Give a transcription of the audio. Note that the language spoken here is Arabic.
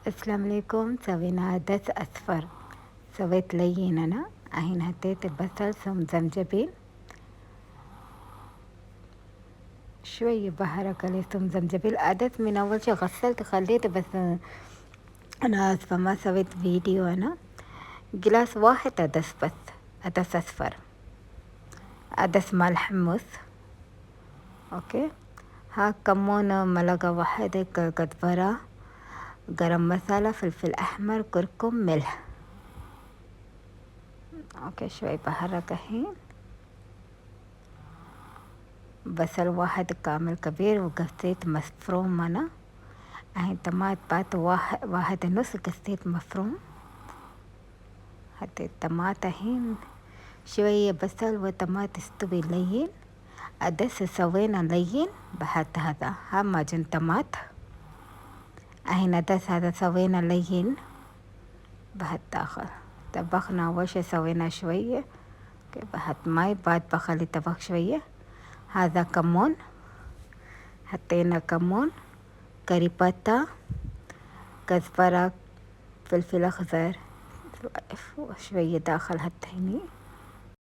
السلام عليكم. سوينا عدس أصفر، سويت لين أنا. الحين حطيت البصل ثم زنجبيل، شوية بهارات عليه ثم زنجبيل. عدس من أول شي غسلت خليته، بس أنا آسفة ما سويت فيديو. أنا جلاس واحد عدس، بس عدس أصفر، عدس مع الحمص. أوكي، ها كمون ملعقة واحدة، كزبرة، گرم مسالة، فلفل أحمر، كركم، ملح. أوكي، شوي بهارات الحين. بصل واحد كامل كبير وقصيت مفروم أنا. الحين طماط بات واحد ونص قصيت مفروم. حطيت طماط الحين، شوية بصل وطماط استوي لين. عدس سوينا لين، بحط هذا معجون طماط. الحين عدس هذا سوينا لين، بحط داخل. طبخنا أول شي سوينا شوية، بحط ماي، بعد بخلي طبخ شوية. هذا كمون، حطينا كمون، كاري باتا، كزبرة، فلفل أخضر، وشوية داخل الطحيني.